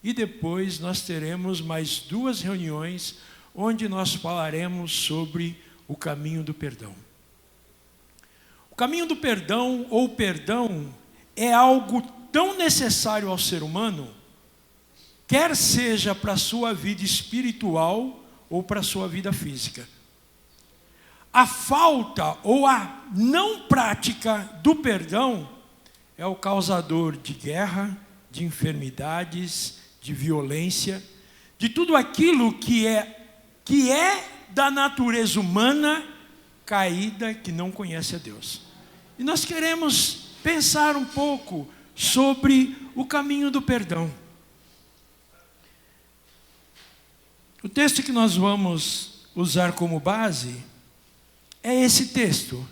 e depois nós teremos mais 2 reuniões onde nós falaremos sobre o caminho do perdão. O caminho do perdão, ou perdão, é algo tão necessário ao ser humano, quer seja para a sua vida espiritual ou para a sua vida física. A falta ou a não prática do perdão é o causador de guerra, de enfermidades, de violência, de tudo aquilo que é da natureza humana caída, que não conhece a Deus. E nós queremos pensar um pouco sobre o caminho do perdão. O texto que nós vamos usar como base é esse texto: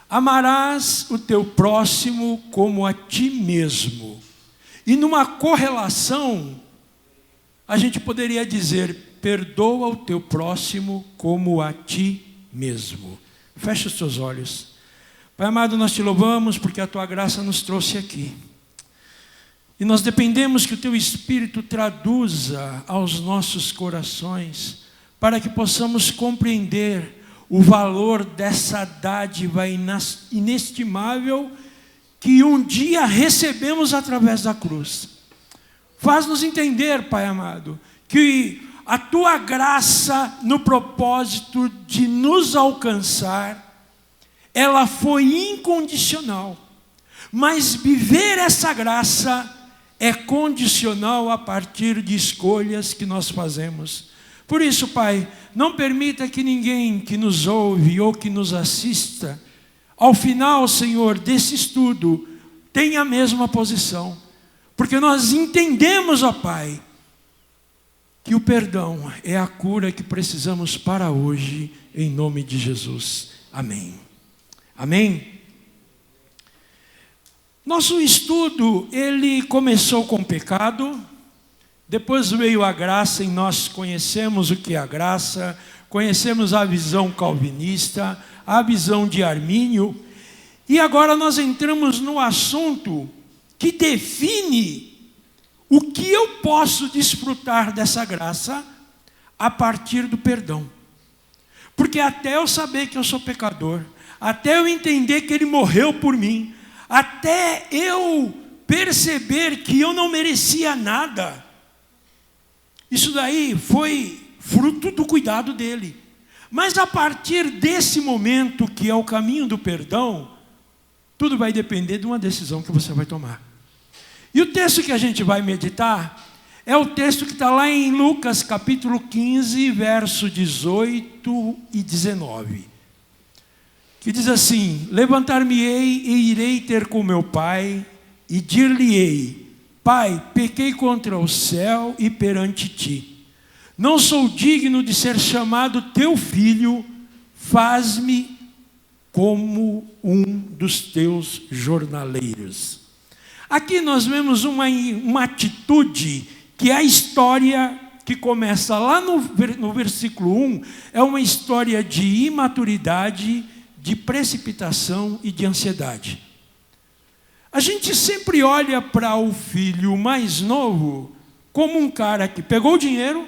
amarás o teu próximo como a ti mesmo. E numa correlação, a gente poderia dizer: perdoa o teu próximo como a ti mesmo. Fecha os teus olhos. Pai amado, nós te louvamos porque a tua graça nos trouxe aqui. E nós dependemos que o teu Espírito traduza aos nossos corações, para que possamos compreender o valor dessa dádiva inestimável que um dia recebemos através da cruz. Faz-nos entender, Pai amado, que a tua graça no propósito de nos alcançar, ela foi incondicional. Mas viver essa graça é condicional a partir de escolhas que nós fazemos. Por isso, Pai, não permita que ninguém que nos ouve ou que nos assista, ao final, Senhor, desse estudo, tenha a mesma posição. Porque nós entendemos, ó Pai, que o perdão é a cura que precisamos para hoje, em nome de Jesus. Amém. Amém? Nosso estudo, ele começou com o pecado, depois veio a graça, e nós conhecemos o que é a graça, conhecemos a visão calvinista, a visão de Armínio, e agora nós entramos no assunto que define o que eu posso desfrutar dessa graça a partir do perdão. Porque até eu saber que eu sou pecador, até eu entender que Ele morreu por mim, até eu perceber que eu não merecia nada, isso daí foi fruto do cuidado dele. Mas a partir desse momento, que é o caminho do perdão, tudo vai depender de uma decisão que você vai tomar. E o texto que a gente vai meditar é o texto que está lá em Lucas capítulo 15, verso 18 e 19. Que diz assim: levantar-me-ei e irei ter com meu pai, e dir-lhe-ei: Pai, pequei contra o céu e perante ti. Não sou digno de ser chamado teu filho, faz-me como um dos teus jornaleiros. Aqui nós vemos uma atitude que é a história que começa lá no versículo 1, é uma história de imaturidade, de precipitação e de ansiedade. A gente sempre olha para o filho mais novo como um cara que pegou o dinheiro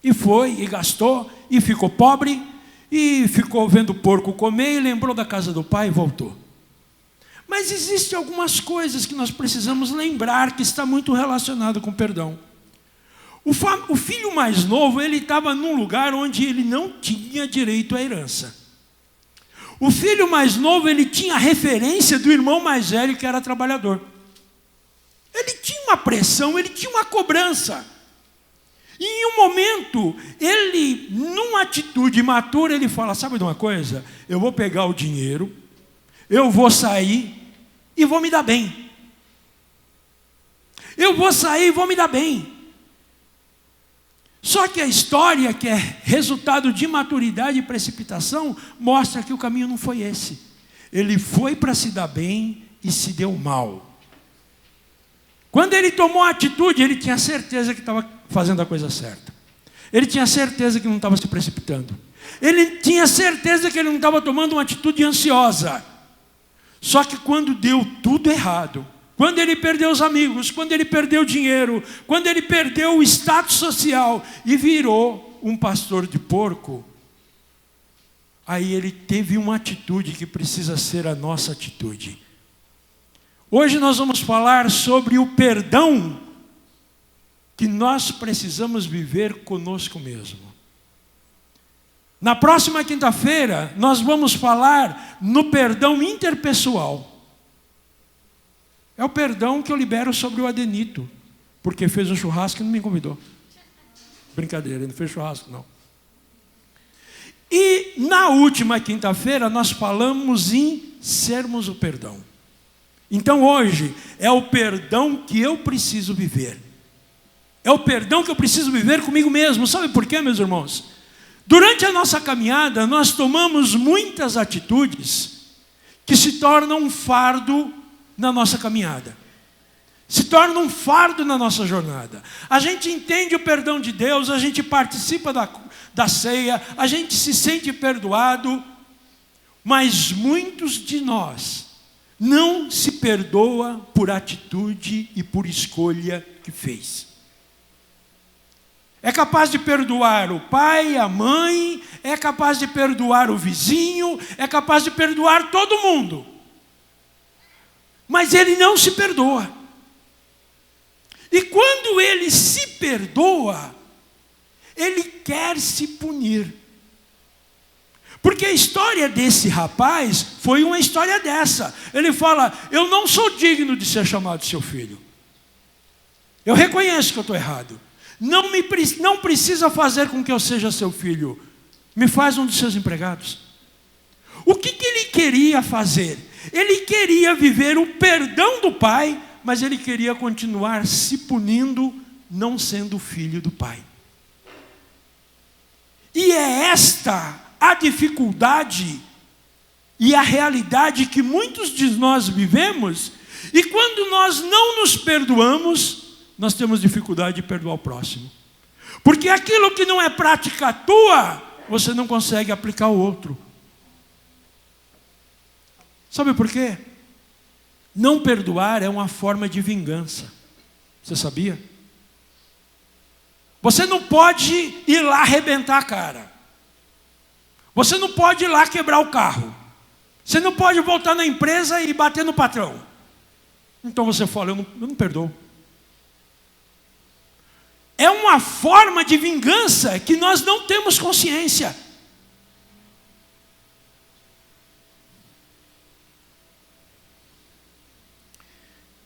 e foi e gastou e ficou pobre e ficou vendo o porco comer e lembrou da casa do pai e voltou. Mas existem algumas coisas que nós precisamos lembrar que está muito relacionado com o perdão. O filho mais novo, ele estava num lugar onde ele não tinha direito à herança. O filho mais novo, ele tinha a referência do irmão mais velho que era trabalhador. Ele tinha uma pressão, ele tinha uma cobrança. E em um momento, ele, numa atitude imatura, ele fala: sabe de uma coisa? Eu vou pegar o dinheiro, eu vou sair e vou me dar bem. Eu vou sair e vou me dar bem. Só que a história, que é resultado de imaturidade e precipitação, mostra que o caminho não foi esse. Ele foi para se dar bem e se deu mal. Quando ele tomou a atitude, ele tinha certeza que estava fazendo a coisa certa. Ele tinha certeza que não estava se precipitando. Ele tinha certeza que ele não estava tomando uma atitude ansiosa. Só que quando deu tudo errado, quando ele perdeu os amigos, quando ele perdeu o dinheiro, quando ele perdeu o status social e virou um pastor de porco, aí ele teve uma atitude que precisa ser a nossa atitude. Hoje nós vamos falar sobre o perdão que nós precisamos viver conosco mesmo. Na próxima quinta-feira, nós vamos falar no perdão interpessoal. É o perdão que eu libero sobre o Adenito, porque fez um churrasco e não me convidou. Brincadeira, ele não fez churrasco, não. E na última quinta-feira, nós falamos em sermos o perdão. Então hoje, é o perdão que eu preciso viver. É o perdão que eu preciso viver comigo mesmo. Sabe por quê, meus irmãos? Durante a nossa caminhada, nós tomamos muitas atitudes que se tornam um fardo na nossa caminhada. Se tornam um fardo na nossa jornada. A gente entende o perdão de Deus, a gente participa da ceia, a gente se sente perdoado, mas muitos de nós não se perdoa por atitude e por escolha que fez. É capaz de perdoar o pai, a mãe, é capaz de perdoar o vizinho, é capaz de perdoar todo mundo. Mas ele não se perdoa. E quando ele se perdoa, ele quer se punir. Porque a história desse rapaz foi uma história dessa. Ele fala, eu não sou digno de ser chamado seu filho. Eu reconheço que eu estou errado. Não precisa fazer com que eu seja seu filho. Me faz um dos seus empregados. O que ele queria fazer? Ele queria viver o perdão do pai, mas ele queria continuar se punindo, não sendo filho do pai. E é esta a dificuldade e a realidade que muitos de nós vivemos, e quando nós não nos perdoamos, nós temos dificuldade de perdoar o próximo. Porque aquilo que não é prática tua, você não consegue aplicar ao outro. Sabe por quê? Não perdoar é uma forma de vingança. Você sabia? Você não pode ir lá arrebentar a cara. Você não pode ir lá quebrar o carro. Você não pode voltar na empresa e bater no patrão. Então você fala, eu não perdoo. É uma forma de vingança que nós não temos consciência.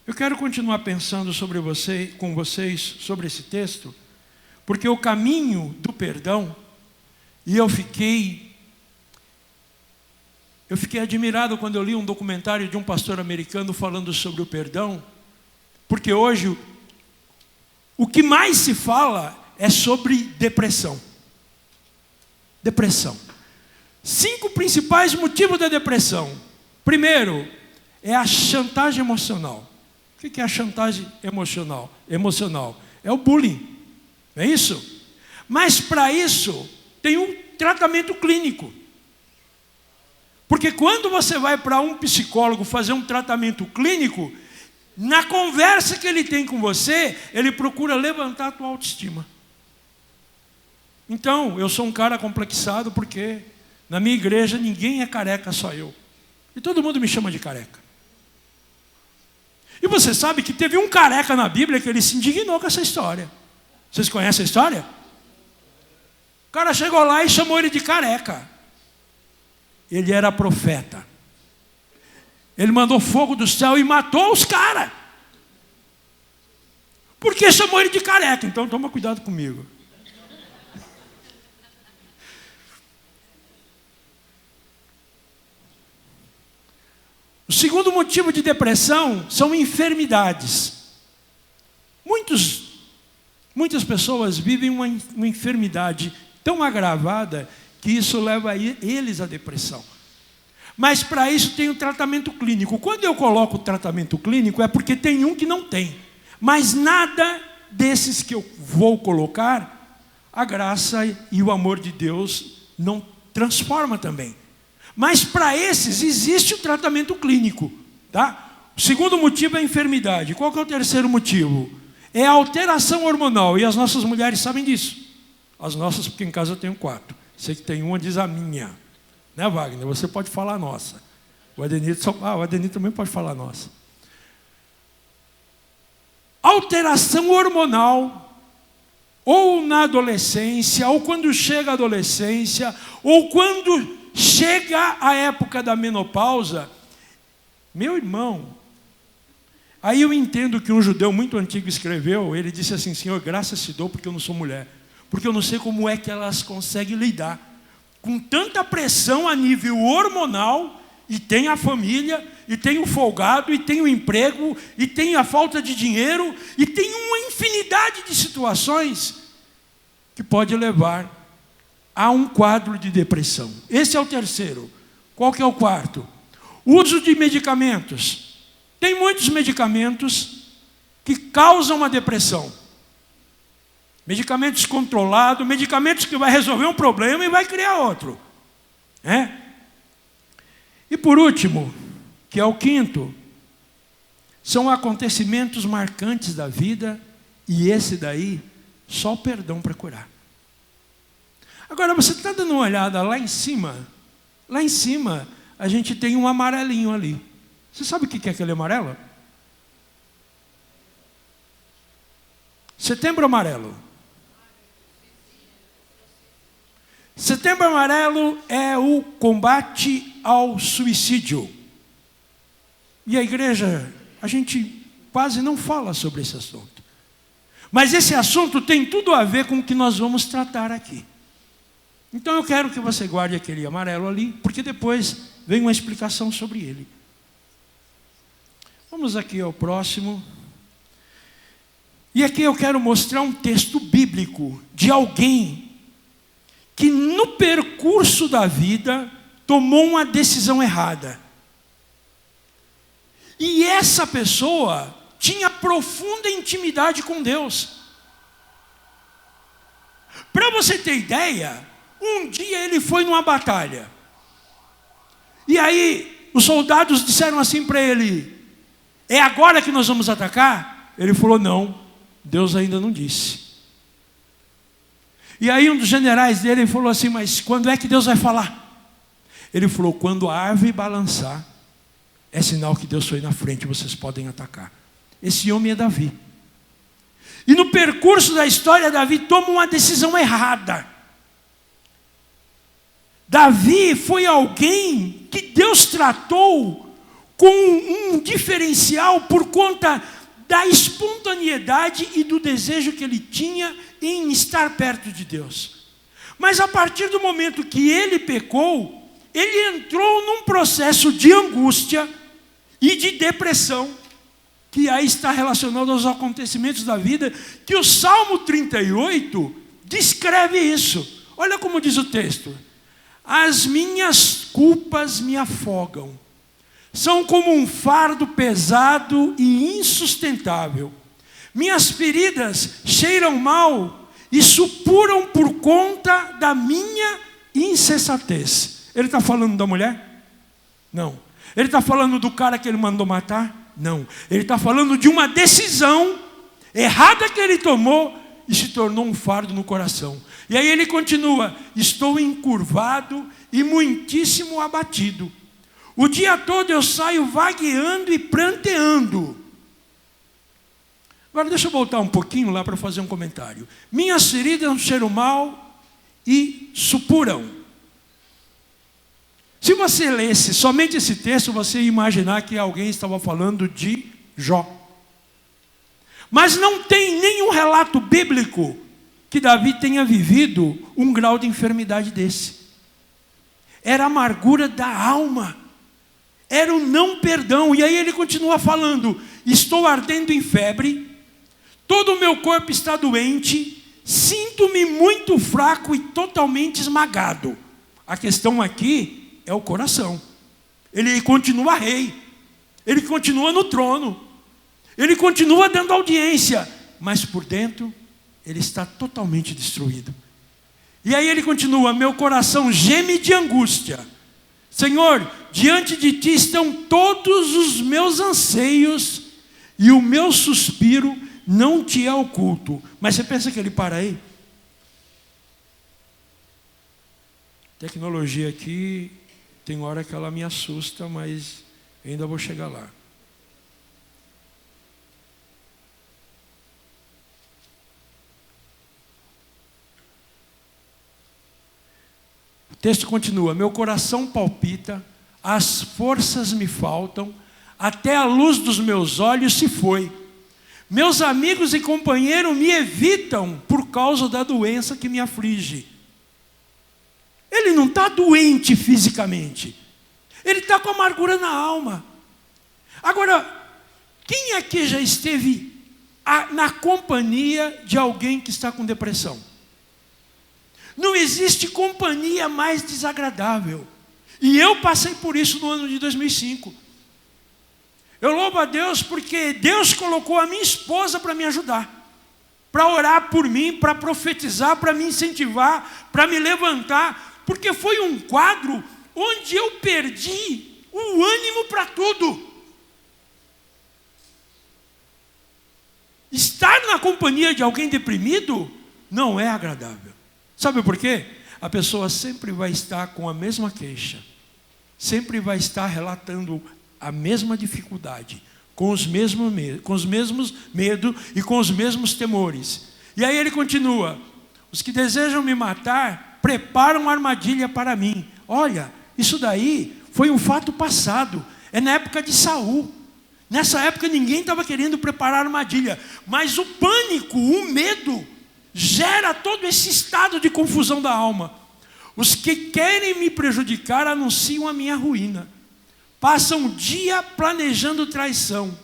Eu quero continuar pensando com vocês sobre esse texto, porque o caminho do perdão, e eu fiquei admirado quando eu li um documentário de um pastor americano falando sobre o perdão, porque hoje o que mais se fala é sobre depressão. Depressão. 5 principais motivos da depressão. Primeiro, é a chantagem emocional. O que é a chantagem emocional? É o bullying. É isso? Mas para isso, tem um tratamento clínico. Porque quando você vai para um psicólogo fazer um tratamento clínico, na conversa que ele tem com você, ele procura levantar a tua autoestima. Então, eu sou um cara complexado porque na minha igreja ninguém é careca, só eu. E todo mundo me chama de careca. E você sabe que teve um careca na Bíblia que ele se indignou com essa história. Vocês conhecem a história? O cara chegou lá e chamou ele de careca. Ele era profeta. Ele mandou fogo do céu e matou os caras. Porque chamou ele de careca. Então toma cuidado comigo. O segundo motivo de depressão são enfermidades. Muitas pessoas vivem uma enfermidade tão agravada que isso leva eles à depressão. Mas para isso tem um tratamento clínico. Quando eu coloco o tratamento clínico é porque tem um que não tem. Mas nada desses que eu vou colocar, a graça e o amor de Deus não transforma também. Mas para esses existe o tratamento clínico, tá? O segundo motivo é a enfermidade. Qual que é o terceiro motivo? É a alteração hormonal. E as nossas mulheres sabem disso. As nossas, porque em casa eu tenho 4. Você que tem uma, diz a minha. Né, Wagner? Você pode falar a nossa. O Adenito também pode falar a nossa. Alteração hormonal, ou na adolescência, ou quando chega a adolescência, ou quando chega a época da menopausa. Meu irmão, aí eu entendo que um judeu muito antigo escreveu, ele disse assim: Senhor, graças te dou porque eu não sou mulher, porque eu não sei como é que elas conseguem lidar com tanta pressão a nível hormonal, e tem a família, e tem o folgado, e tem o emprego, e tem a falta de dinheiro, e tem uma infinidade de situações que pode levar a um quadro de depressão. Esse é o terceiro. Qual que é o quarto? Uso de medicamentos. Tem muitos medicamentos que causam a depressão. Medicamentos controlados, medicamentos que vai resolver um problema e vai criar outro. E por último, que é o quinto, são acontecimentos marcantes da vida, e esse daí, só o perdão para curar. Agora, você está dando uma olhada lá em cima a gente tem um amarelinho ali. Você sabe o que é aquele amarelo? Setembro Amarelo. Setembro Amarelo é o combate ao suicídio. E a igreja, a gente quase não fala sobre esse assunto. Mas esse assunto tem tudo a ver com o que nós vamos tratar aqui. Então eu quero que você guarde aquele amarelo ali, porque depois vem uma explicação sobre ele. Vamos aqui ao próximo. E aqui eu quero mostrar um texto bíblico de alguém que no percurso da vida tomou uma decisão errada. E essa pessoa tinha profunda intimidade com Deus. Para você ter ideia, um dia ele foi numa batalha. E aí os soldados disseram assim para ele: é agora que nós vamos atacar? Ele falou: não, Deus ainda não disse. E aí um dos generais dele falou assim: mas quando é que Deus vai falar? Ele falou: quando a árvore balançar, é sinal que Deus foi na frente, vocês podem atacar. Esse homem é Davi. E no percurso da história, Davi toma uma decisão errada. Davi foi alguém que Deus tratou com um diferencial por conta da espontaneidade e do desejo que ele tinha em estar perto de Deus. Mas a partir do momento que ele pecou, ele entrou num processo de angústia e de depressão, que aí está relacionado aos acontecimentos da vida, que o Salmo 38 descreve isso. Olha como diz o texto: as minhas culpas me afogam, são como um fardo pesado e insustentável. Minhas feridas cheiram mal e supuram por conta da minha insensatez. Ele está falando da mulher? Não. Ele está falando do cara que ele mandou matar? Não. Ele está falando de uma decisão errada que ele tomou e se tornou um fardo no coração. E aí ele continua: estou encurvado e muitíssimo abatido. O dia todo eu saio vagueando e pranteando. Agora deixa eu voltar um pouquinho lá para fazer um comentário. Minhas feridas cheiram mal e supuram. Se você lesse somente esse texto, você ia imaginar que alguém estava falando de Jó. Mas não tem nenhum relato bíblico que Davi tenha vivido um grau de enfermidade desse. Era a amargura da alma. Era o não perdão. E aí ele continua falando: estou ardendo em febre, todo o meu corpo está doente, sinto-me muito fraco e totalmente esmagado. A questão aqui é o coração. Ele continua rei, ele continua no trono, ele continua dando audiência, mas por dentro ele está totalmente destruído. E aí ele continua: meu coração geme de angústia, Senhor, diante de ti estão todos os meus anseios e o meu suspiro não te é oculto. Mas você pensa que ele para aí? Tecnologia aqui, tem hora que ela me assusta, mas ainda vou chegar lá. O texto continua: meu coração palpita, as forças me faltam, até a luz dos meus olhos se foi. Meus amigos e companheiros me evitam por causa da doença que me aflige. Ele não está doente fisicamente, ele está com amargura na alma. Agora, quem aqui já esteve na companhia de alguém que está com depressão? Não existe companhia mais desagradável. E eu passei por isso no ano de 2005. Eu louvo a Deus porque Deus colocou a minha esposa para me ajudar, para orar por mim, para profetizar, para me incentivar, para me levantar, porque foi um quadro onde eu perdi o ânimo para tudo. Estar na companhia de alguém deprimido não é agradável. Sabe por quê? A pessoa sempre vai estar com a mesma queixa, sempre vai estar relatando a mesma dificuldade, com os mesmos medos e com os mesmos temores. E aí ele continua: os que desejam me matar preparam armadilha para mim. Olha, isso daí foi um fato passado, é na época de Saul. Nessa época ninguém estava querendo preparar armadilha, mas o pânico, o medo, gera todo esse estado de confusão da alma. Os que querem me prejudicar anunciam a minha ruína. Passam o dia planejando traição.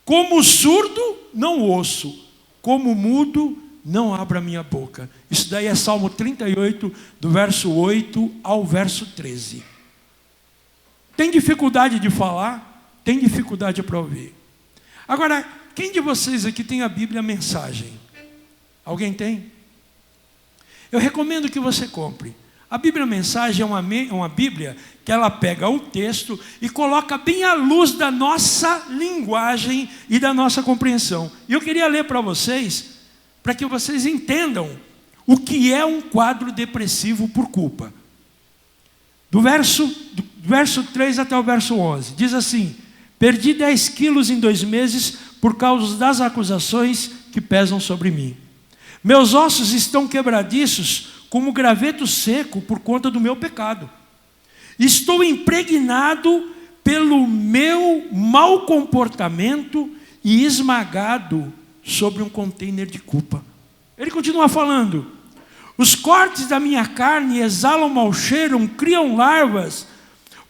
Como surdo, não ouço. Como mudo, não abro a minha boca. Isso daí é Salmo 38, do verso 8 ao verso 13. Tem dificuldade de falar? Tem dificuldade para ouvir. Agora, quem de vocês aqui tem a Bíblia Mensagem? Alguém tem? Eu recomendo que você compre. A Bíblia Mensagem é uma Bíblia que ela pega o texto e coloca bem à luz da nossa linguagem e da nossa compreensão. E eu queria ler para vocês, para que vocês entendam o que é um quadro depressivo por culpa. Do verso 3 até o verso 11, diz assim: perdi 10 quilos em 2 meses por causa das acusações que pesam sobre mim. Meus ossos estão quebradiços como graveto seco por conta do meu pecado. Estou impregnado pelo meu mau comportamento e esmagado sobre um container de culpa. Ele continua falando: os cortes da minha carne exalam mau cheiro, criam larvas,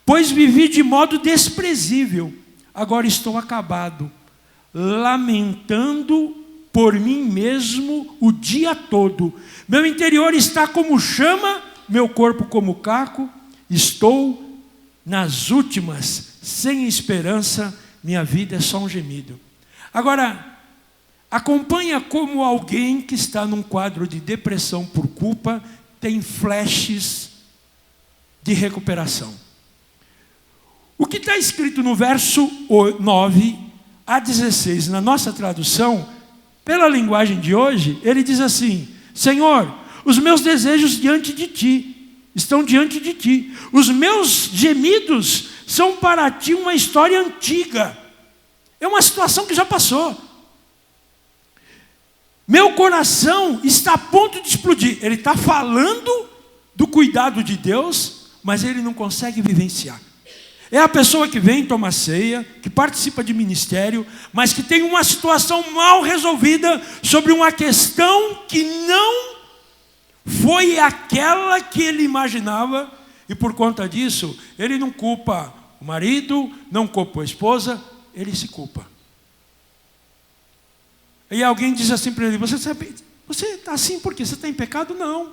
pois vivi de modo desprezível. Agora estou acabado, lamentando por mim mesmo o dia todo. Meu interior está como chama, meu corpo como caco. Estou nas últimas, sem esperança, minha vida é só um gemido. Agora, acompanha como alguém que está num quadro de depressão por culpa tem flashes de recuperação. O que está escrito no verso 9 a 16, na nossa tradução, pela linguagem de hoje, ele diz assim: Senhor, os meus desejos estão diante de ti. Os meus gemidos são para ti uma história antiga. É uma situação que já passou. Meu coração está a ponto de explodir. Ele está falando do cuidado de Deus, mas ele não consegue vivenciar. É a pessoa que vem tomar ceia, que participa de ministério, mas que tem uma situação mal resolvida sobre uma questão que não foi aquela que ele imaginava, e por conta disso, ele não culpa o marido, não culpa a esposa, ele se culpa. E alguém diz assim para ele: você está assim por quê? Você está em pecado? Não.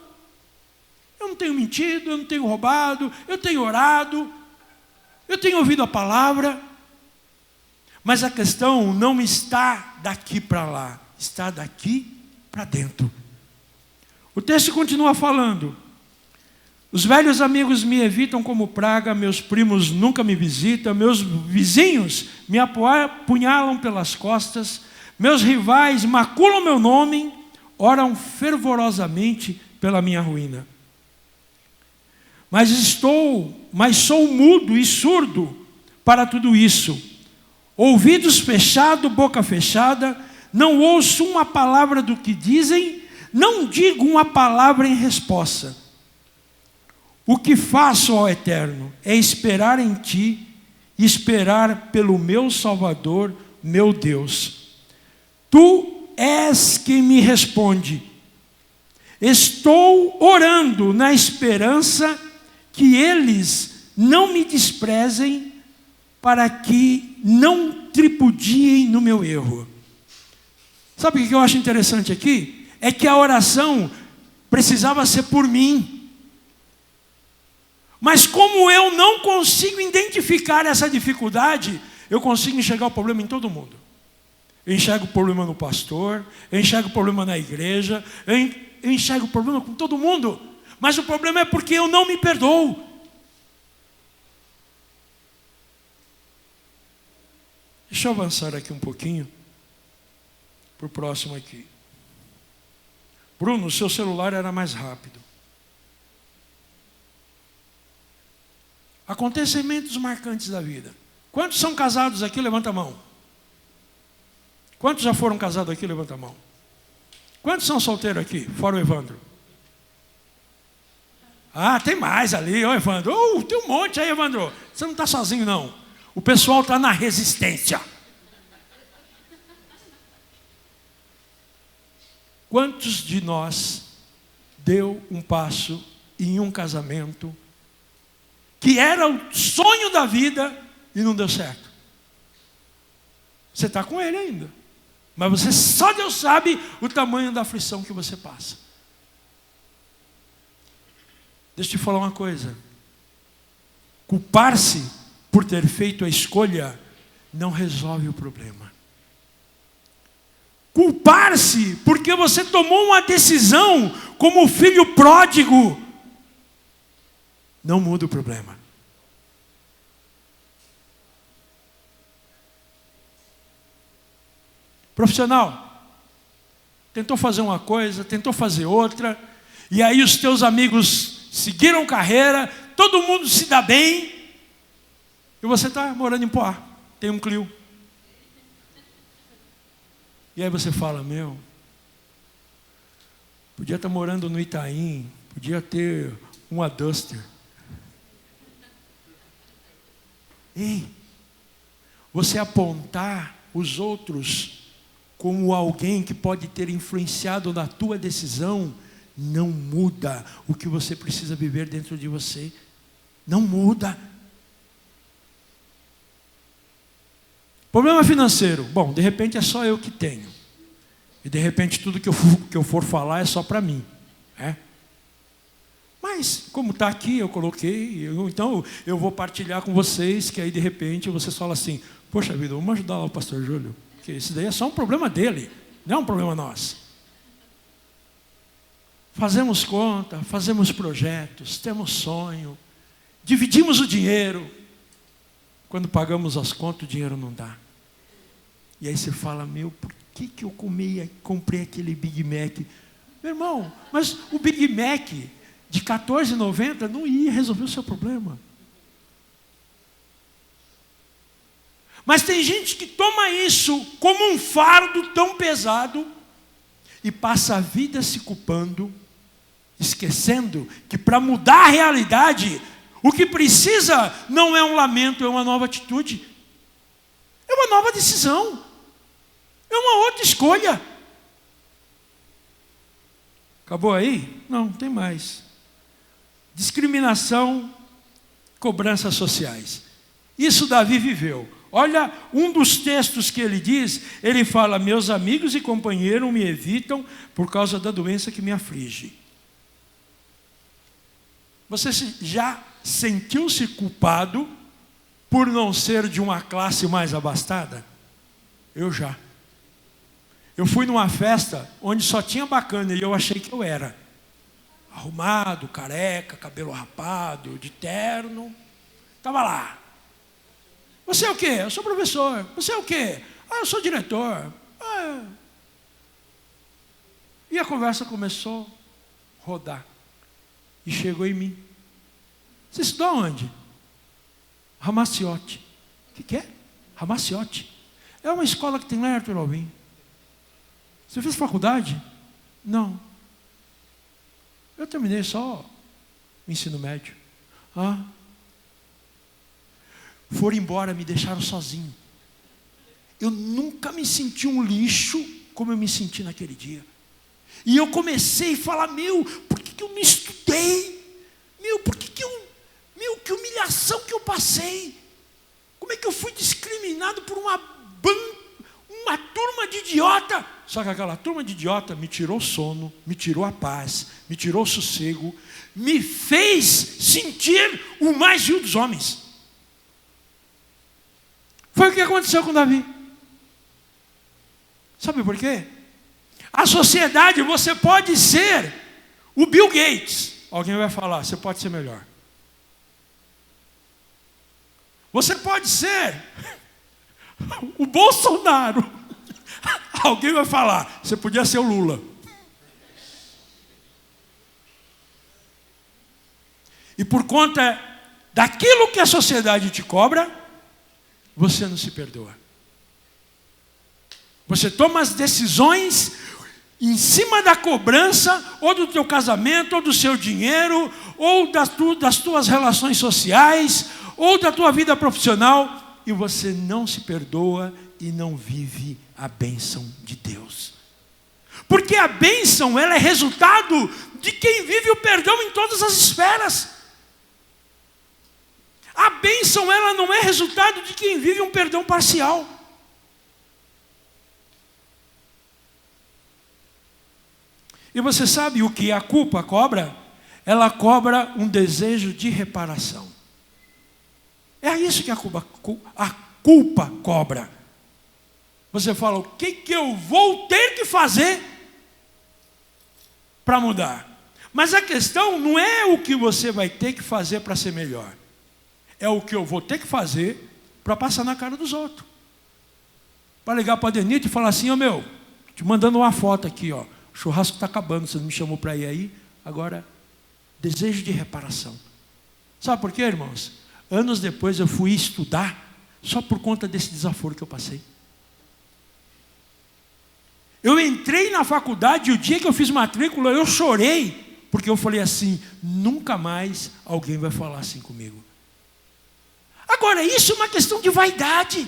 Eu não tenho mentido, eu não tenho roubado, eu tenho orado, eu tenho ouvido a palavra, mas a questão não está daqui para lá, está daqui para dentro. O texto continua falando: Os velhos amigos me evitam como praga, meus primos nunca me visitam, meus vizinhos me apunhalam pelas costas, meus rivais maculam meu nome, oram fervorosamente pela minha ruína. Mas sou mudo e surdo para tudo isso. Ouvidos fechados, boca fechada, não ouço uma palavra do que dizem, não digo uma palavra em resposta. O que faço, ó Eterno, é esperar em Ti, esperar pelo meu Salvador, meu Deus. Tu és quem me responde. Estou orando na esperança que eles não me desprezem, para que não tripudiem no meu erro. Sabe o que eu acho interessante aqui? É que a oração precisava ser por mim. Mas como eu não consigo identificar essa dificuldade, eu consigo enxergar o problema em todo mundo. Eu enxergo o problema no pastor, eu enxergo o problema na igreja, eu enxergo o problema com todo mundo. Mas o problema é porque eu não me perdoo. Deixa eu avançar aqui um pouquinho, para o próximo aqui. Bruno, o seu celular era mais rápido. Acontecimentos marcantes da vida. Quantos são casados aqui? Levanta a mão. Quantos já foram casados aqui? Levanta a mão. Quantos são solteiros aqui? Fora o Evandro. Ah, tem mais ali, ó Evandro. Tem um monte aí, Evandro. Você não está sozinho, não. O pessoal está na resistência. Quantos de nós deu um passo em um casamento que era o sonho da vida e não deu certo? Você está com ele ainda, mas só Deus sabe o tamanho da aflição que você passa. Deixa eu te falar uma coisa. Culpar-se por ter feito a escolha não resolve o problema. Culpar-se porque você tomou uma decisão como o filho pródigo não muda o problema. Profissional, tentou fazer uma coisa, tentou fazer outra, e aí os teus amigos seguiram carreira, todo mundo se dá bem, e você está morando em Poá, tem um Clio. E aí você fala, podia estar morando no Itaim, podia ter uma Duster. Ei, você apontar os outros como alguém que pode ter influenciado na tua decisão, não muda o que você precisa viver dentro de você. Não muda. Problema financeiro. Bom, de repente é só eu que tenho. E de repente tudo que eu for falar é só para mim. Mas, como está aqui, eu coloquei. Então eu vou partilhar com vocês, que aí de repente vocês falam assim, poxa vida, vamos ajudar lá o pastor Júlio. Porque isso daí é só um problema dele, não é um problema nosso. Fazemos conta, fazemos projetos, temos sonho, dividimos o dinheiro. Quando pagamos as contas, o dinheiro não dá. E aí você fala, por que eu comprei aquele Big Mac? Meu irmão, mas o Big Mac de R$14,90 não ia resolver o seu problema. Mas tem gente que toma isso como um fardo tão pesado e passa a vida se culpando, esquecendo que para mudar a realidade, o que precisa não é um lamento, é uma nova atitude. É uma nova decisão. É uma outra escolha. Acabou aí? Não, tem mais. Discriminação, cobranças sociais. Isso Davi viveu. Olha, um dos textos que ele diz, ele fala, meus amigos e companheiros me evitam por causa da doença que me aflige. Você já sentiu-se culpado por não ser de uma classe mais abastada? Eu já. Eu fui numa festa onde só tinha bacana e eu achei que eu era. arrumado, careca, cabelo rapado, de terno. Estava lá. Você é o quê? Eu sou professor. Você é o quê? Eu sou diretor. E a conversa começou a rodar. E chegou em mim. Você estudou onde? Ramaciotti. O que é? Ramaciotti. É uma escola que tem lá em Arthur Alvim. Você fez faculdade? Não. Eu terminei só o ensino médio. Foram embora, me deixaram sozinho. Eu nunca me senti um lixo como eu me senti naquele dia. E eu comecei a falar, por que eu não estudei? Que humilhação que eu passei. Como é que eu fui discriminado por uma turma de idiota? Só que aquela turma de idiota me tirou o sono, me tirou a paz, me tirou o sossego, me fez sentir o mais vil dos homens. Foi o que aconteceu com Davi. Sabe por quê? A sociedade, você pode ser o Bill Gates. Alguém vai falar, você pode ser melhor. Você pode ser o Bolsonaro. Alguém vai falar, você podia ser o Lula. E por conta daquilo que a sociedade te cobra, você não se perdoa. Você toma as decisões em cima da cobrança, ou do teu casamento, ou do seu dinheiro, ou das tuas relações sociais, ou da tua vida profissional, e você não se perdoa e não vive a bênção de Deus. Porque a bênção, ela é resultado de quem vive o perdão em todas as esferas. A bênção, ela não é resultado de quem vive um perdão parcial. E você sabe o que a culpa cobra? Ela cobra um desejo de reparação. É isso que a culpa cobra. Você fala, o que eu vou ter que fazer para mudar? Mas a questão não é o que você vai ter que fazer para ser melhor. É o que eu vou ter que fazer para passar na cara dos outros. Para ligar para a Denite e falar assim, te mandando uma foto aqui, o churrasco está acabando, você não me chamou para ir aí, agora, desejo de reparação. Sabe por quê, irmãos? Anos depois eu fui estudar, só por conta desse desaforo que eu passei. Eu entrei na faculdade, e o dia que eu fiz matrícula, eu chorei, porque eu falei assim, nunca mais alguém vai falar assim comigo. Agora, isso é uma questão de vaidade.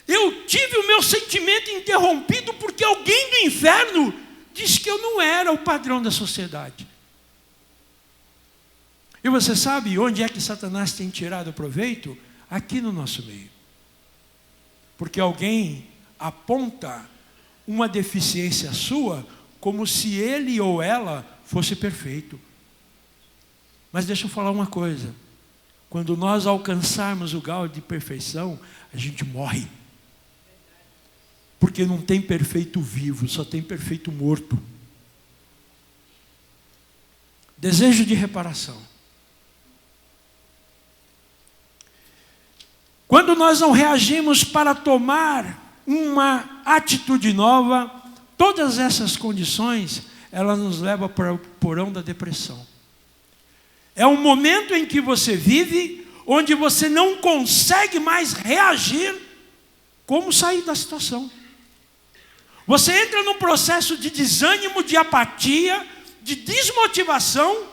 Eu tive o meu sentimento interrompido porque alguém do inferno disse que eu não era o padrão da sociedade. E você sabe onde é que Satanás tem tirado proveito? Aqui no nosso meio. Porque alguém aponta uma deficiência sua como se ele ou ela fosse perfeito. Mas deixa eu falar uma coisa. Quando nós alcançarmos o grau de perfeição, a gente morre. Porque não tem perfeito vivo, só tem perfeito morto. Desejo de reparação. Quando nós não reagimos para tomar uma atitude nova, todas essas condições, elas nos levam para o porão da depressão. É um momento em que você vive, onde você não consegue mais reagir, como sair da situação. Você entra num processo de desânimo, de apatia, de desmotivação,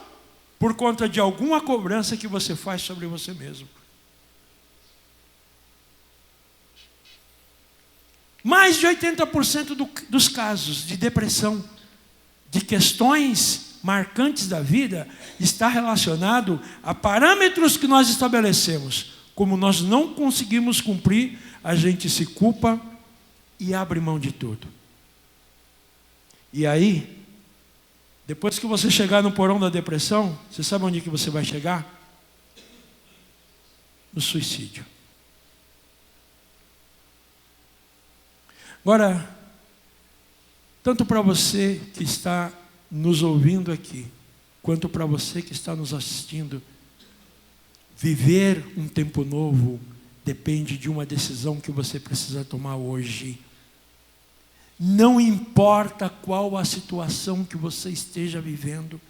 por conta de alguma cobrança que você faz sobre você mesmo. Mais de 80% dos casos de depressão, de questões marcantes da vida, está relacionado a parâmetros que nós estabelecemos. Como nós não conseguimos cumprir, a gente se culpa e abre mão de tudo. E aí, depois que você chegar no porão da depressão, você sabe onde que você vai chegar? No suicídio. Agora, tanto para você que está nos ouvindo aqui, quanto para você que está nos assistindo, viver um tempo novo depende de uma decisão que você precisa tomar hoje. Não importa qual a situação que você esteja vivendo.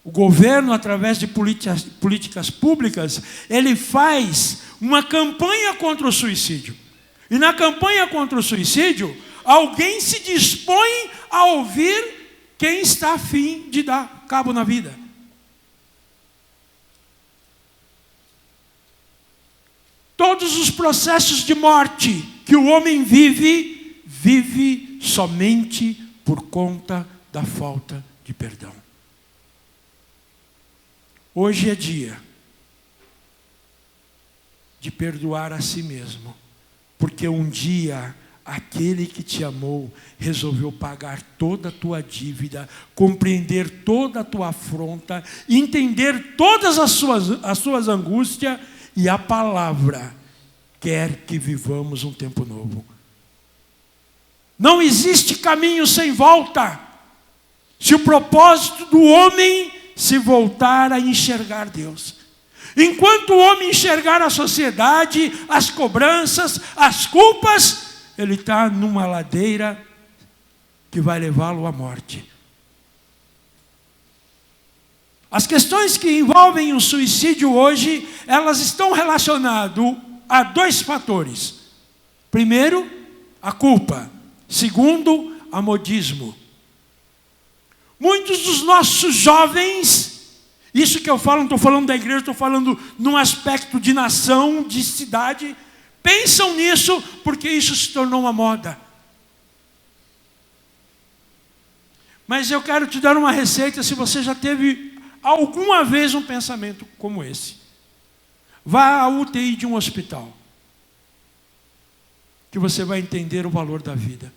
O governo, através de políticas públicas, ele faz uma campanha contra o suicídio. E na campanha contra o suicídio, alguém se dispõe a ouvir quem está a fim de dar cabo na vida. Todos os processos de morte que o homem vive somente por conta da falta de perdão. Hoje é dia de perdoar a si mesmo, porque um dia aquele que te amou resolveu pagar toda a tua dívida, compreender toda a tua afronta, entender todas as suas angústias, e a palavra quer que vivamos um tempo novo. Não existe caminho sem volta, se o propósito do homem se voltar a enxergar Deus. Enquanto o homem enxergar a sociedade, as cobranças, as culpas, ele está numa ladeira que vai levá-lo à morte. As questões que envolvem o suicídio hoje, elas estão relacionadas a dois fatores. Primeiro, a culpa. Segundo, a modismo. Muitos dos nossos jovens, isso que eu falo, não estou falando da igreja, estou falando num aspecto de nação, de cidade, pensam nisso porque isso se tornou uma moda. Mas eu quero te dar uma receita se você já teve alguma vez um pensamento como esse. Vá à UTI de um hospital, que você vai entender o valor da vida.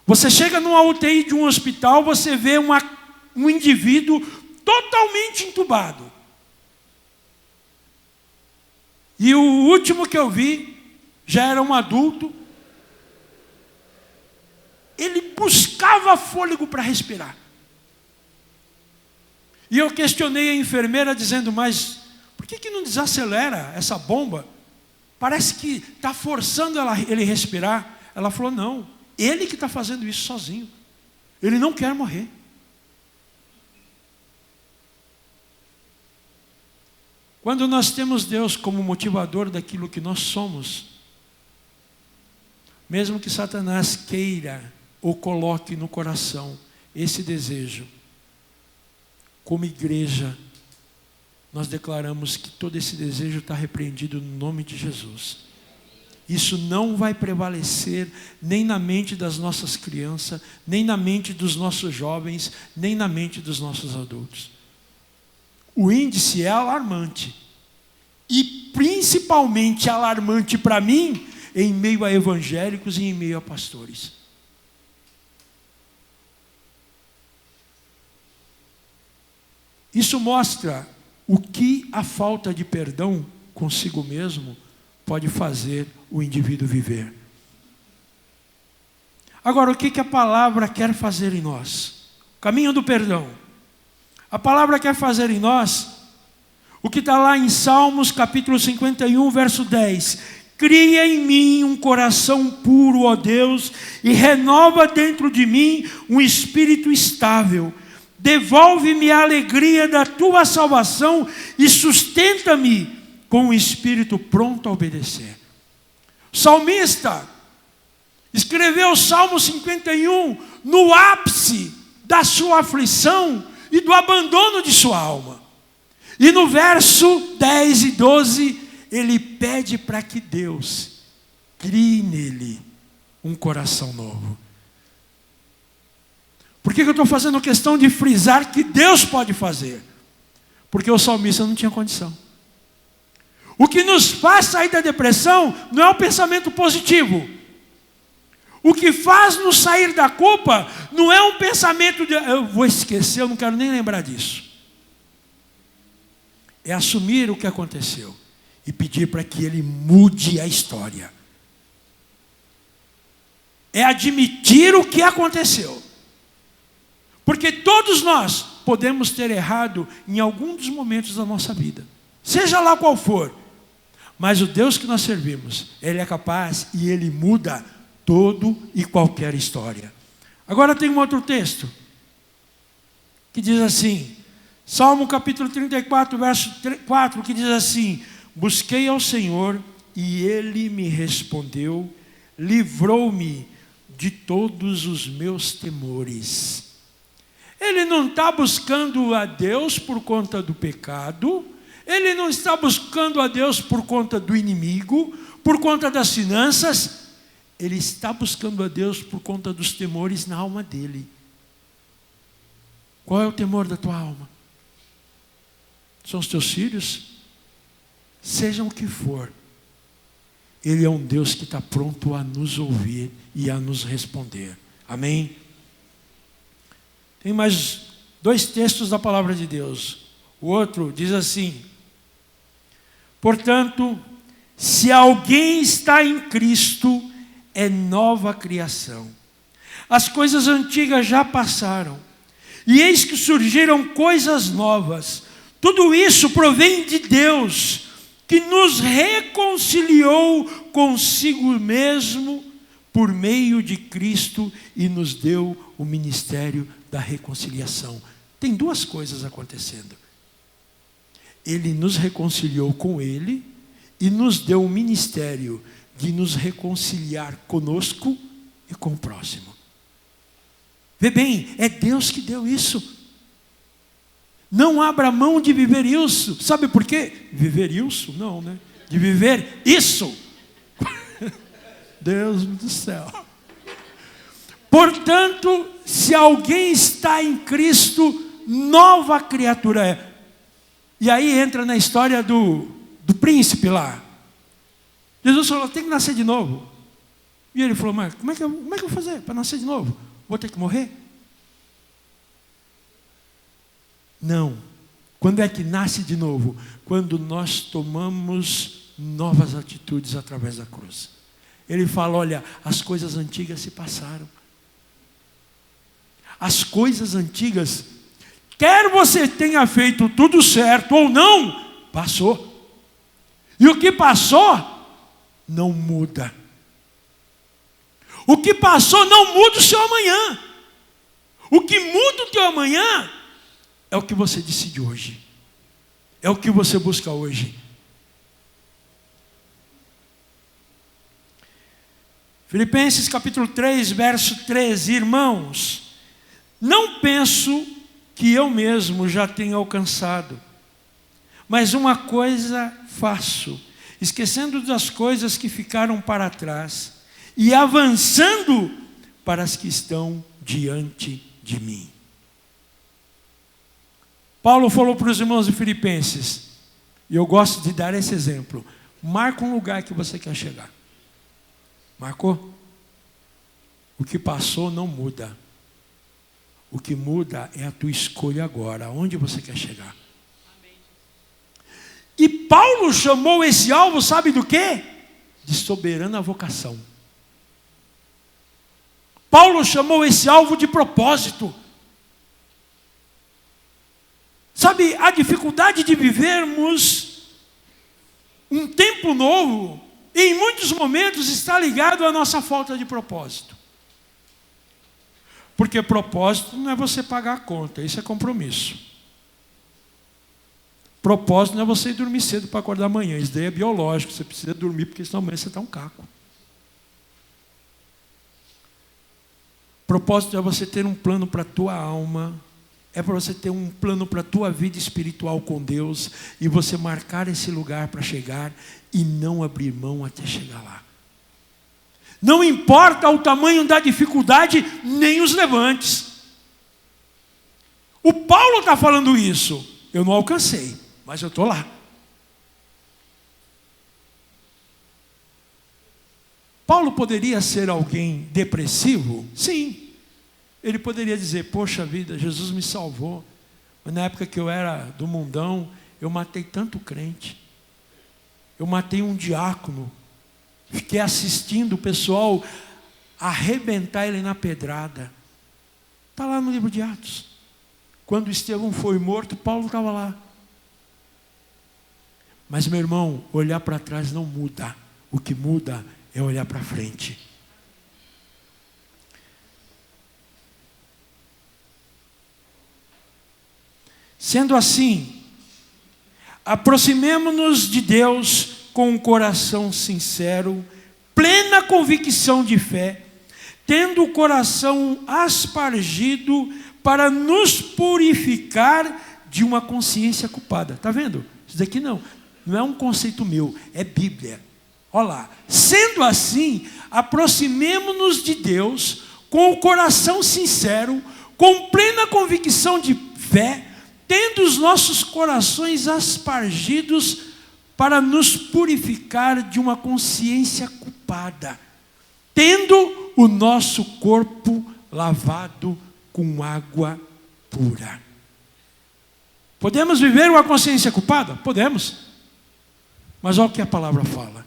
Você chega numa UTI de um hospital, você vê um indivíduo totalmente entubado. E o último que eu vi, já era um adulto, ele buscava fôlego para respirar. E eu questionei a enfermeira dizendo, mas por que não desacelera essa bomba? Parece que está forçando ele respirar. Ela falou, não, ele que está fazendo isso sozinho. Ele não quer morrer. Quando nós temos Deus como motivador daquilo que nós somos, mesmo que Satanás queira ou coloque no coração esse desejo, como igreja, nós declaramos que todo esse desejo está repreendido no nome de Jesus. Isso não vai prevalecer nem na mente das nossas crianças, nem na mente dos nossos jovens, nem na mente dos nossos adultos. O índice é alarmante. E principalmente alarmante para mim, em meio a evangélicos e em meio a pastores. Isso mostra o que a falta de perdão consigo mesmo pode fazer o indivíduo viver. Agora, o que a palavra quer fazer em nós? O caminho do perdão. A palavra quer fazer em nós o que está lá em Salmos capítulo 51, verso 10. Cria em mim um coração puro, ó Deus, e renova dentro de mim um espírito estável. Devolve-me a alegria da tua salvação e sustenta-me com um espírito pronto a obedecer. O salmista escreveu o Salmo 51 no ápice da sua aflição e do abandono de sua alma. E no verso 10 e 12, ele pede para que Deus crie nele um coração novo. Por que eu estou fazendo questão de frisar que Deus pode fazer? Porque o salmista não tinha condição. O que nos faz sair da depressão não é o pensamento positivo. O que faz nos sair da culpa não é um pensamento de eu vou esquecer, eu não quero nem lembrar disso. É assumir o que aconteceu e pedir para que Ele mude a história. é admitir o que aconteceu. Porque todos nós podemos ter errado em algum dos momentos da nossa vida, seja lá qual for. Mas o Deus que nós servimos, Ele é capaz e Ele muda todo e qualquer história. Agora tem um outro texto, que diz assim, Salmo capítulo 34, verso 4, que diz assim: busquei ao Senhor e Ele me respondeu, livrou-me de todos os meus temores. Ele não está buscando a Deus por conta do pecado, ele não está buscando a Deus por conta do inimigo, por conta das finanças, ele está buscando a Deus por conta dos temores na alma dele. Qual é o temor da tua alma? São os teus filhos? Sejam o que for, Ele é um Deus que está pronto a nos ouvir e a nos responder. Amém? Tem mais 2 textos da palavra de Deus. O outro diz assim: portanto, se alguém está em Cristo, é nova criação. As coisas antigas já passaram, e eis que surgiram coisas novas. Tudo isso provém de Deus, que nos reconciliou consigo mesmo por meio de Cristo e nos deu o ministério da reconciliação. Tem 2 coisas acontecendo. Ele nos reconciliou com Ele e nos deu o ministério de nos reconciliar conosco e com o próximo. Vê bem, é Deus que deu isso. Não abra mão de viver isso. Sabe por quê? Viver isso? Não, né? De viver isso. Deus do céu. Portanto, se alguém está em Cristo, nova criatura é. E aí entra na história do príncipe lá. Jesus falou, tem que nascer de novo. E ele falou, mas como é que eu vou fazer para nascer de novo? Vou ter que morrer? Não. Quando é que nasce de novo? Quando nós tomamos novas atitudes através da cruz. Ele fala, olha, as coisas antigas se passaram. As coisas antigas, quer você tenha feito tudo certo ou não, passou. E o que passou, não muda. O que passou não muda o seu amanhã. O que muda o teu amanhã é o que você decide hoje. É o que você busca hoje. Filipenses capítulo 3, verso 13. Irmãos, não penso que eu mesmo já tenha alcançado, mas uma coisa faço, esquecendo das coisas que ficaram para trás e avançando para as que estão diante de mim. Paulo falou para os irmãos de Filipenses, e eu gosto de dar esse exemplo: marca um lugar que você quer chegar. Marcou? O que passou não muda. O que muda é a tua escolha agora. Aonde você quer chegar? E Paulo chamou esse alvo, sabe do quê? De soberana vocação. Paulo chamou esse alvo de propósito. Sabe, a dificuldade de vivermos um tempo novo, em muitos momentos está ligado à nossa falta de propósito. Porque propósito não é você pagar a conta, isso é compromisso. Propósito não é você ir dormir cedo para acordar amanhã, isso daí é biológico, você precisa dormir porque senão amanhã você está um caco. Propósito é você ter um plano para a tua alma, é para você ter um plano para a tua vida espiritual com Deus, e você marcar esse lugar para chegar e não abrir mão até chegar lá. Não importa o tamanho da dificuldade, nem os levantes. O Paulo está falando isso. Eu não alcancei, mas eu estou lá. Paulo poderia ser alguém depressivo? Sim. Ele poderia dizer, poxa vida, Jesus me salvou. Mas na época que eu era do mundão, eu matei tanto crente. Eu matei um diácono. Fiquei assistindo o pessoal arrebentar ele na pedrada. Está lá no livro de Atos. Quando Estevão foi morto, Paulo estava lá. Mas, meu irmão, olhar para trás não muda. O que muda é olhar para frente. Sendo assim, aproximemo-nos de Deus com um coração sincero, plena convicção de fé, tendo o coração aspargido para nos purificar de uma consciência culpada. Está vendo? Isso daqui não é um conceito meu, é Bíblia. Olha lá. Sendo assim, aproximemo-nos de Deus com o coração sincero, com plena convicção de fé, tendo os nossos corações aspargidos para nos purificar de uma consciência culpada, tendo o nosso corpo lavado com água pura. Podemos viver uma consciência culpada? Podemos. Mas olha o que a palavra fala.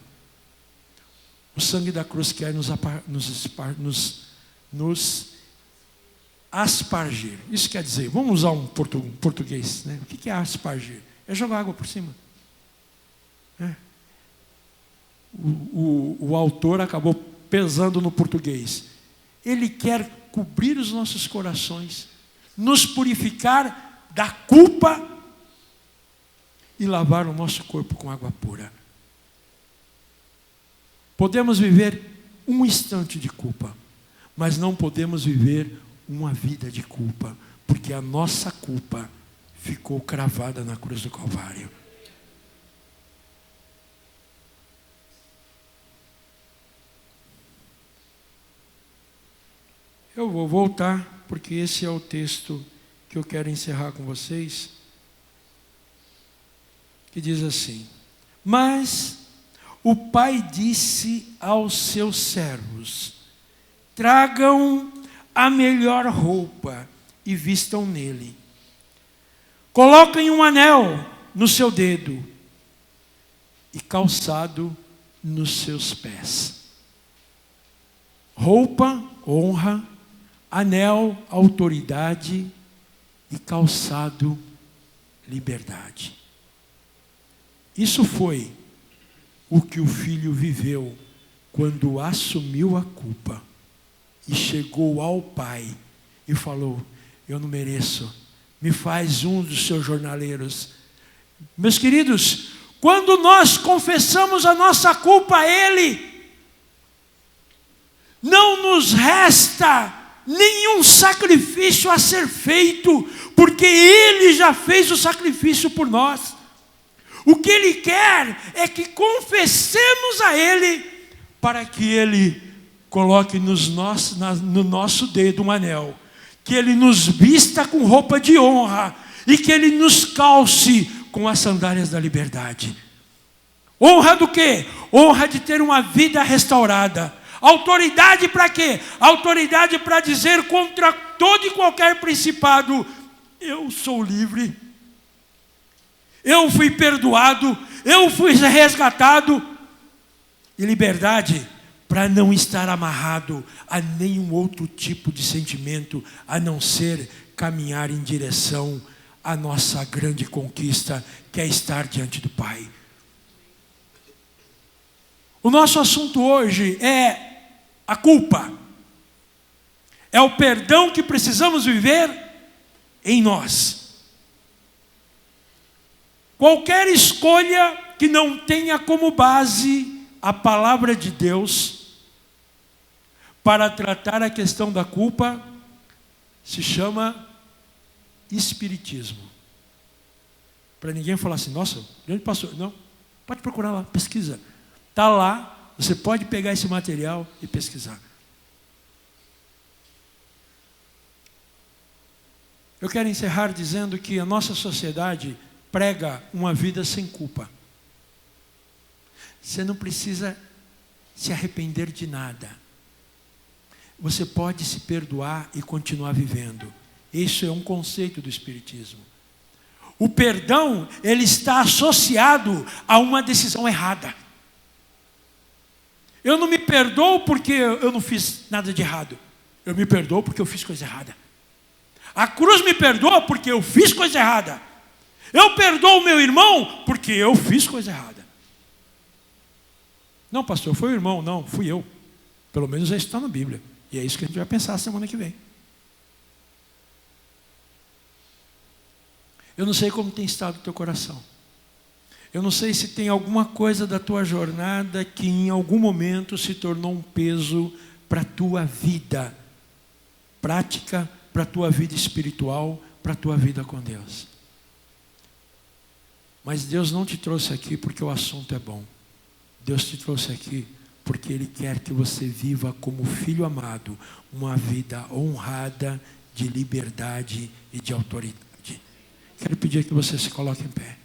O sangue da cruz quer nos aspargir. Isso quer dizer, vamos usar um português, né? O que é aspargir? É jogar água por cima. O autor acabou pesando no português. Ele quer cobrir os nossos corações, nos purificar da culpa e lavar o nosso corpo com água pura. Podemos viver um instante de culpa, mas não podemos viver uma vida de culpa, porque a nossa culpa ficou cravada na cruz do Calvário. Eu vou voltar, porque esse é o texto que eu quero encerrar com vocês, que diz assim: mas o pai disse aos seus servos: tragam a melhor roupa e vistam nele. Coloquem um anel no seu dedo e calçado nos seus pés. Roupa, honra, anel, autoridade e calçado, liberdade. Isso foi o que o filho viveu quando assumiu a culpa e chegou ao pai e falou: eu não mereço, me faz um dos seus jornaleiros. Meus queridos, quando nós confessamos a nossa culpa a Ele, não nos resta nenhum sacrifício a ser feito, porque Ele já fez o sacrifício por nós. O que Ele quer é que confessemos a Ele, para que Ele coloque no nosso dedo um anel, que Ele nos vista com roupa de honra e que Ele nos calce com as sandálias da liberdade. Honra do quê? Honra de ter uma vida restaurada. Autoridade para quê? Autoridade para dizer contra todo e qualquer principado: eu sou livre, eu fui perdoado, eu fui resgatado. E liberdade para não estar amarrado a nenhum outro tipo de sentimento, a não ser caminhar em direção à nossa grande conquista, que é estar diante do Pai. O nosso assunto hoje é a culpa. É o perdão que precisamos viver em nós. Qualquer escolha que não tenha como base a palavra de Deus para tratar a questão da culpa se chama espiritismo. Para ninguém falar assim: nossa, grande pastor. Não, pode procurar lá, pesquisa. Está lá, você pode pegar esse material e pesquisar. Eu quero encerrar dizendo que a nossa sociedade prega uma vida sem culpa. Você não precisa se arrepender de nada. Você pode se perdoar e continuar vivendo. Isso é um conceito do espiritismo. O perdão, ele está associado a uma decisão errada. Eu não me perdoo porque eu não fiz nada de errado. Eu me perdoo porque eu fiz coisa errada. A cruz me perdoa porque eu fiz coisa errada. Eu perdoo o meu irmão porque eu fiz coisa errada. Não, pastor, foi o irmão. Não, fui eu. Pelo menos isso está na Bíblia. E é isso que a gente vai pensar semana que vem. Eu não sei como tem estado o teu coração. Eu não sei se tem alguma coisa da tua jornada que em algum momento se tornou um peso para a tua vida prática, para a tua vida espiritual, para a tua vida com Deus. Mas Deus não te trouxe aqui porque o assunto é bom. Deus te trouxe aqui porque Ele quer que você viva como filho amado, uma vida honrada de liberdade e de autoridade. Quero pedir que você se coloque em pé.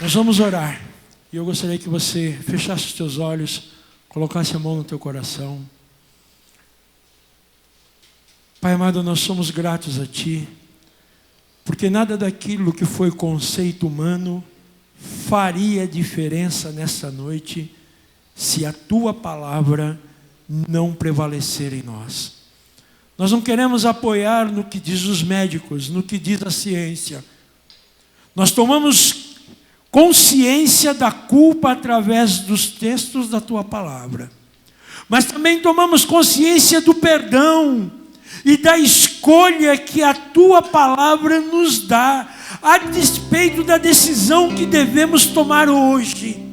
Nós vamos orar. E eu gostaria que você fechasse os teus olhos, colocasse a mão no teu coração. Pai amado, nós somos gratos a Ti, porque nada daquilo que foi conceito humano faria diferença nessa noite se a Tua palavra não prevalecer em nós. Nós não queremos apoiar no que diz os médicos, no que diz a ciência. Nós tomamos consciência da culpa através dos textos da Tua palavra. Mas também tomamos consciência do perdão e da escolha que a Tua palavra nos dá, a despeito da decisão que devemos tomar hoje.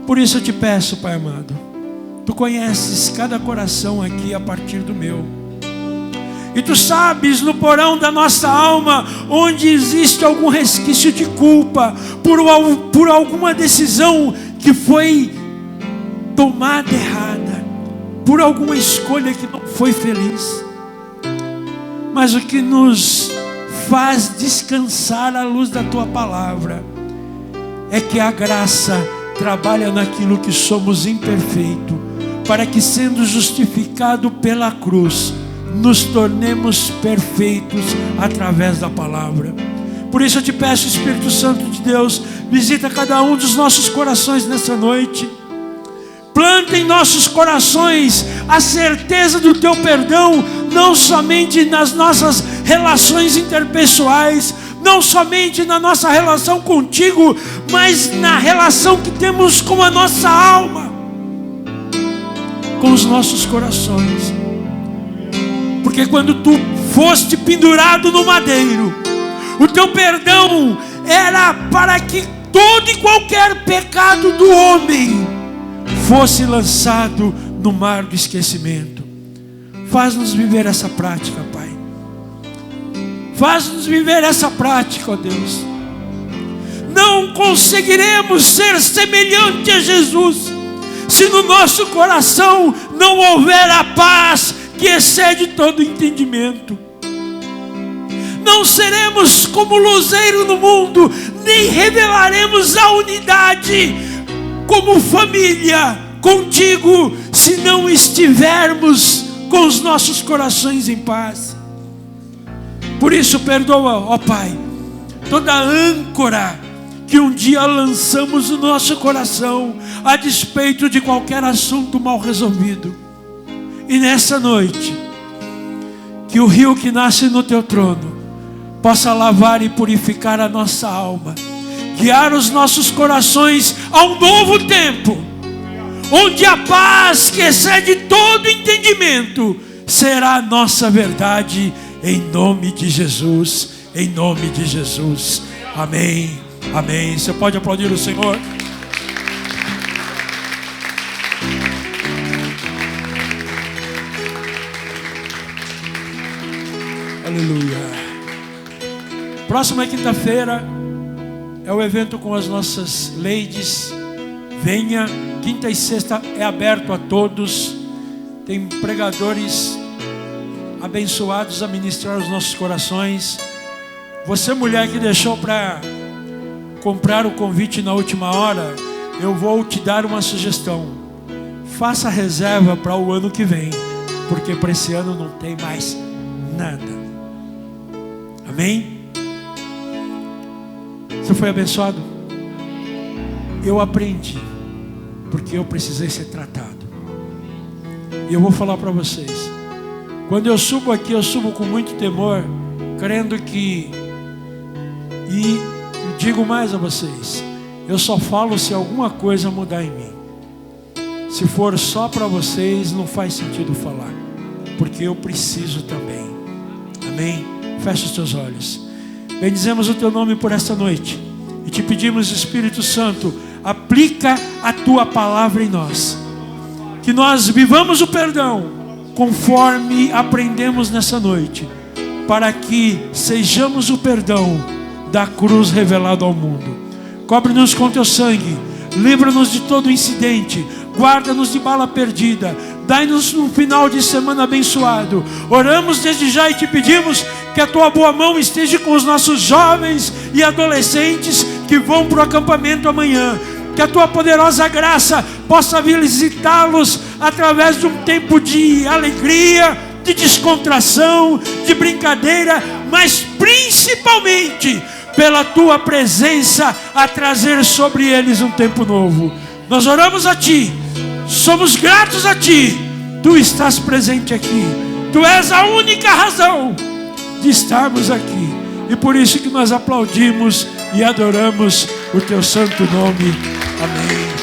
Por isso eu te peço, Pai amado, Tu conheces cada coração aqui a partir do meu. E Tu sabes no porão da nossa alma onde existe algum resquício de culpa por alguma decisão que foi tomada errada, por alguma escolha que não foi feliz. Mas o que nos faz descansar à luz da Tua palavra é que a graça trabalha naquilo que somos imperfeitos, para que, sendo justificado pela cruz, nos tornemos perfeitos através da palavra. Por isso eu te peço, Espírito Santo de Deus, visita cada um dos nossos corações nessa noite. Planta em nossos corações a certeza do Teu perdão, não somente nas nossas relações interpessoais, não somente na nossa relação contigo, mas na relação que temos com a nossa alma, com os nossos corações. Porque quando Tu foste pendurado no madeiro, o Teu perdão era para que todo e qualquer pecado do homem fosse lançado no mar do esquecimento. Faz-nos viver essa prática, Pai. Faz-nos viver essa prática, ó Deus. Não conseguiremos ser semelhante a Jesus se no nosso coração não houver a paz que excede todo entendimento. Não seremos como luzeiro no mundo, nem revelaremos a unidade como família contigo, se não estivermos com os nossos corações em paz. Por isso perdoa, ó Pai, toda âncora que um dia lançamos no nosso coração a despeito de qualquer assunto mal resolvido. E nessa noite, que o rio que nasce no Teu trono possa lavar e purificar a nossa alma, guiar os nossos corações a um novo tempo, onde a paz que excede todo entendimento será a nossa verdade, em nome de Jesus, em nome de Jesus. Amém, amém. Você pode aplaudir o Senhor? Aleluia. Próxima quinta-feira é o evento com as nossas ladies. Venha, quinta e sexta é aberto a todos. Tem pregadores abençoados a ministrar os nossos corações. Você, mulher que deixou para comprar o convite na última hora, eu vou te dar uma sugestão. faça reserva para o ano que vem, porque para esse ano não tem mais nada. Amém? Você foi abençoado? Eu aprendi, porque eu precisei ser tratado. E eu vou falar para vocês, quando eu subo aqui, eu subo com muito temor, crendo que, e digo mais a vocês, eu só falo se alguma coisa mudar em mim. Se for só para vocês, não faz sentido falar, porque eu preciso também. Amém? Feche os teus olhos. Bendizemos o teu nome por esta noite e te pedimos, Espírito Santo, aplica a tua palavra em nós, que nós vivamos o perdão conforme aprendemos nessa noite, para que sejamos o perdão da cruz revelado ao mundo. Cobre-nos com teu sangue, livra-nos de todo incidente, guarda-nos de bala perdida, dai-nos um final de semana abençoado. Oramos desde já e te pedimos que a tua boa mão esteja com os nossos jovens e adolescentes que vão para o acampamento amanhã, que a tua poderosa graça possa visitá-los através de um tempo de alegria, de descontração, de brincadeira, mas principalmente pela tua presença a trazer sobre eles um tempo novo. Nós oramos a ti, somos gratos a ti, tu estás presente aqui, tu és a única razão de estarmos aqui, e por isso que nós aplaudimos e adoramos o teu santo nome. Amém.